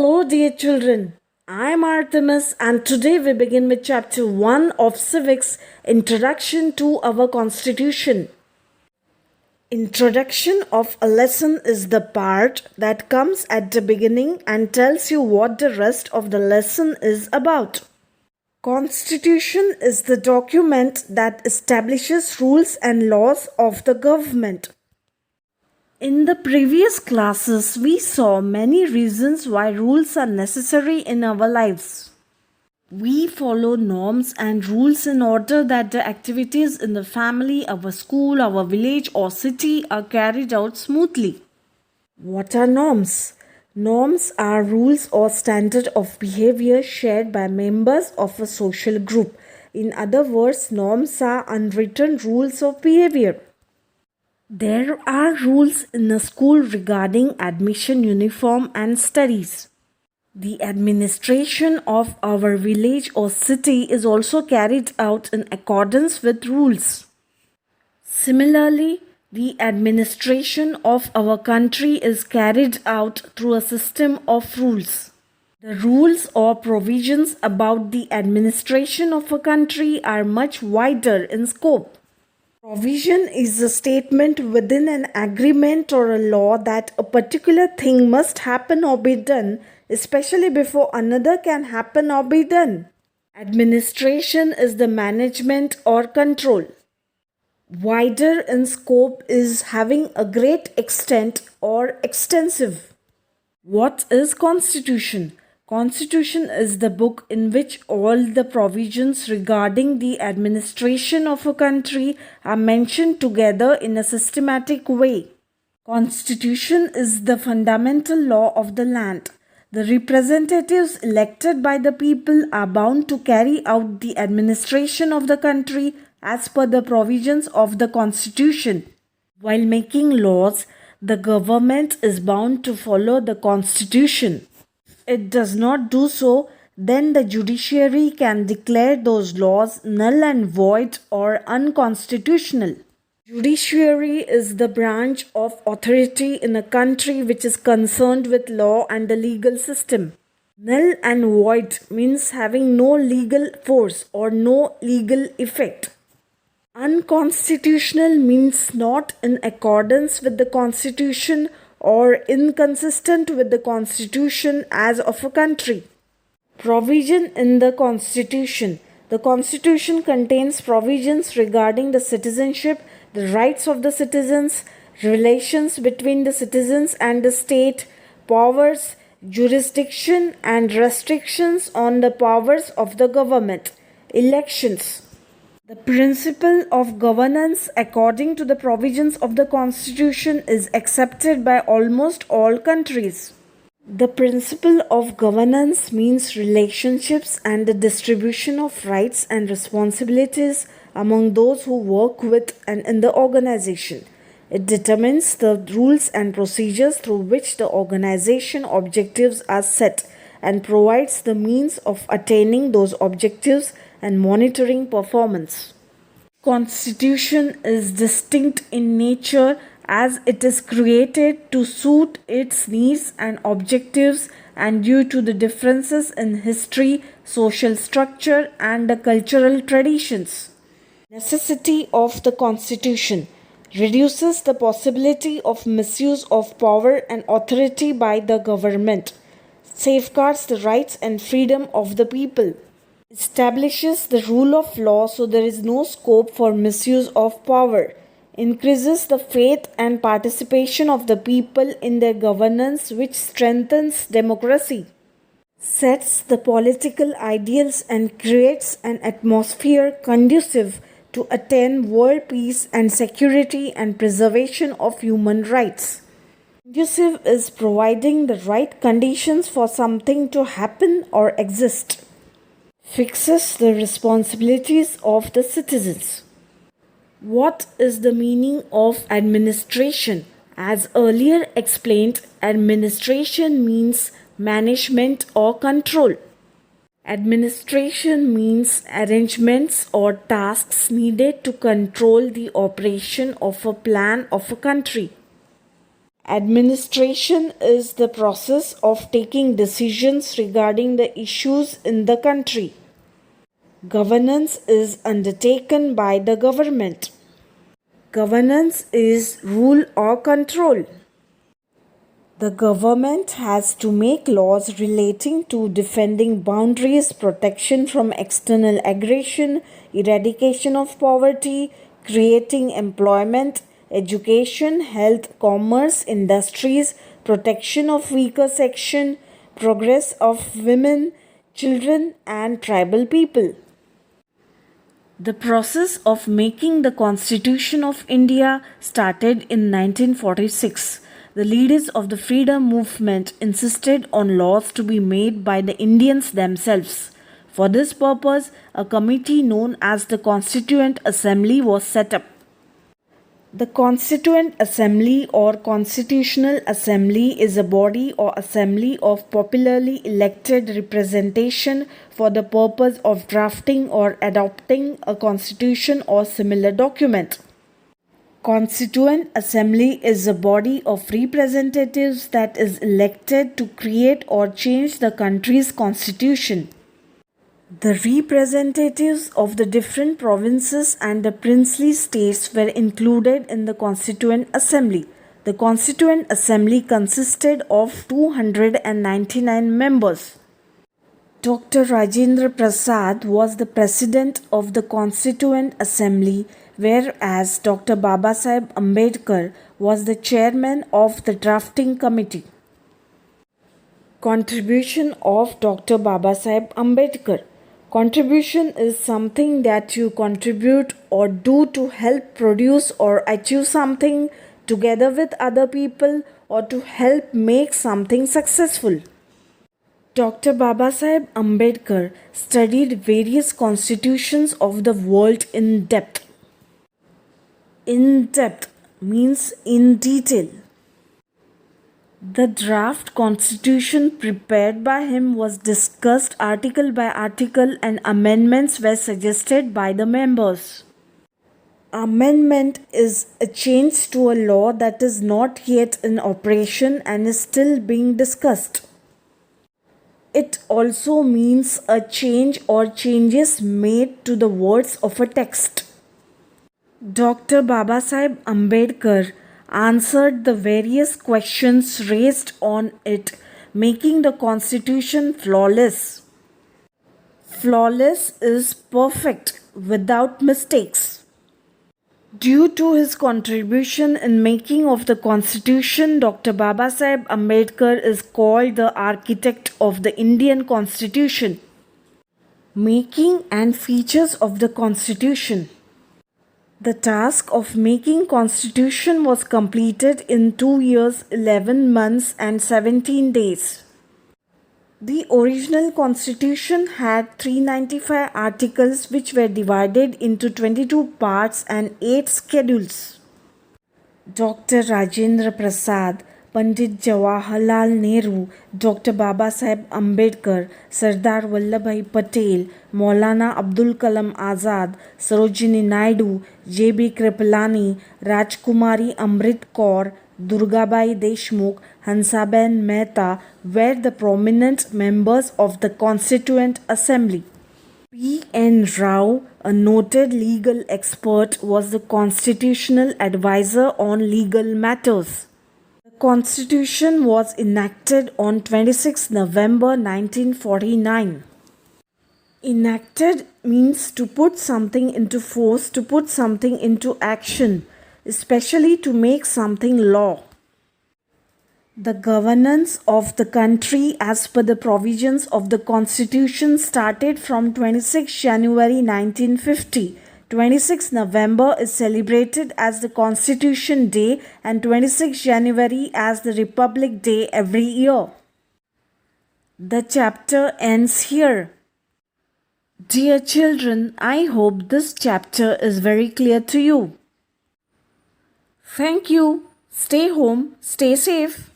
Hello, dear children. I'm Artemis, and today we begin with Chapter 1 of Civics Introduction to our Constitution. Introduction of a lesson is the part that comes at the beginning and tells you what the rest of the lesson is about. Constitution is the document that establishes rules and laws of the government. In the previous classes, we saw many reasons why rules are necessary in our lives. We follow norms and rules in order that the activities in the family, our school, our village or city are carried out smoothly. What are norms? Norms are rules or standard of behavior shared by members of a social group. In other words, norms are unwritten rules of behavior. There are rules in a school regarding admission, uniform and studies. The administration of our village or city is also carried out in accordance with rules. Similarly, the administration of our country is carried out through a system of rules. The rules or provisions about the administration of a country are much wider in scope. Provision is a statement within an agreement or a law that a particular thing must happen or be done, especially before another can happen or be done. Administration is the management or control. Wider in scope is having a great extent or extensive. What is Constitution? Constitution is the book in which all the provisions regarding the administration of a country are mentioned together in a systematic way. Constitution is the fundamental law of the land. The representatives elected by the people are bound to carry out the administration of the country as per the provisions of the Constitution. While making laws, the government is bound to follow the Constitution. It does not do so, then the judiciary can declare those laws null and void or unconstitutional. Judiciary is the branch of authority in a country which is concerned with law and the legal system. Null and void means having no legal force or no legal effect. Unconstitutional means not in accordance with the Constitution or inconsistent with the Constitution as of a country. Provision in the Constitution. The Constitution contains provisions regarding the citizenship, the rights of the citizens, relations between the citizens and the state, powers, jurisdiction and restrictions on the powers of the government, elections. The principle of governance according to the provisions of the Constitution is accepted by almost all countries. The principle of governance means relationships and the distribution of rights and responsibilities among those who work with and in the organization. It determines the rules and procedures through which the organization objectives are set and provides the means of attaining those objectives and monitoring performance. Constitution is distinct in nature as it is created to suit its needs and objectives and due to the differences in history, social structure and the cultural traditions. Necessity of the Constitution reduces the possibility of misuse of power and authority by the government, safeguards the rights and freedom of the people, establishes the rule of law so there is no scope for misuse of power, increases the faith and participation of the people in their governance which strengthens democracy, sets the political ideals and creates an atmosphere conducive to attain world peace and security and preservation of human rights. Conducive is providing the right conditions for something to happen or exist. Fixes the responsibilities of the citizens. What is the meaning of administration? As earlier explained, administration means management or control. Administration means arrangements or tasks needed to control the operation of a plan of a country. Administration is the process of taking decisions regarding the issues in the country. Governance is undertaken by the government. Governance is rule or control. The government has to make laws relating to defending boundaries, protection from external aggression, eradication of poverty, creating employment, education, health, commerce, industries, protection of weaker section, progress of women, children, and tribal people. The process of making the Constitution of India started in 1946. The leaders of the freedom movement insisted on laws to be made by the Indians themselves. For this purpose, a committee known as the Constituent Assembly was set up. The Constituent Assembly or Constitutional Assembly is a body or assembly of popularly elected representation for the purpose of drafting or adopting a constitution or similar document. Constituent Assembly is a body of representatives that is elected to create or change the country's constitution. The representatives of the different provinces and the princely states were included in the Constituent Assembly. The Constituent Assembly consisted of 299 members. Dr. Rajendra Prasad was the president of the Constituent Assembly, whereas Dr. Babasaheb Ambedkar was the chairman of the drafting committee. Contribution of Dr. Babasaheb Ambedkar. Contribution is something that you contribute or do to help produce or achieve something together with other people or to help make something successful. Dr. Babasaheb Ambedkar studied various constitutions of the world in depth. In depth means in detail. The draft constitution prepared by him was discussed article by article and amendments were suggested by the members. Amendment is a change to a law that is not yet in operation and is still being discussed. It also means a change or changes made to the words of a text. Dr. Babasaheb Ambedkar answered the various questions raised on it, making the constitution flawless. Flawless is perfect, without mistakes. Due to his contribution in making of the constitution, Dr. Babasaheb Ambedkar is called the architect of the Indian Constitution. Making and features of the constitution. The task of making constitution was completed in 2 years, 11 months and 17 days. The original constitution had 395 articles which were divided into 22 parts and 8 schedules. Dr. Rajendra Prasad, Pandit Jawaharlal Nehru, Dr. Babasaheb Ambedkar, Sardar Vallabhbhai Patel, Maulana Abdul Kalam Azad, Sarojini Naidu, J.B. Kripalani, Rajkumari Amrit Kaur, Durgabai Deshmukh, Hansaben Mehta were the prominent members of the Constituent Assembly. P. N. Rao, a noted legal expert, was the constitutional advisor on legal matters. The Constitution was enacted on 26 November 1949. Enacted means to put something into force, to put something into action, especially to make something law. The governance of the country as per the provisions of the Constitution started from 26 January 1950. 26 November is celebrated as the Constitution Day and 26 January as the Republic Day every year. The chapter ends here. Dear children, I hope this chapter is very clear to you. Thank you. Stay home, stay safe.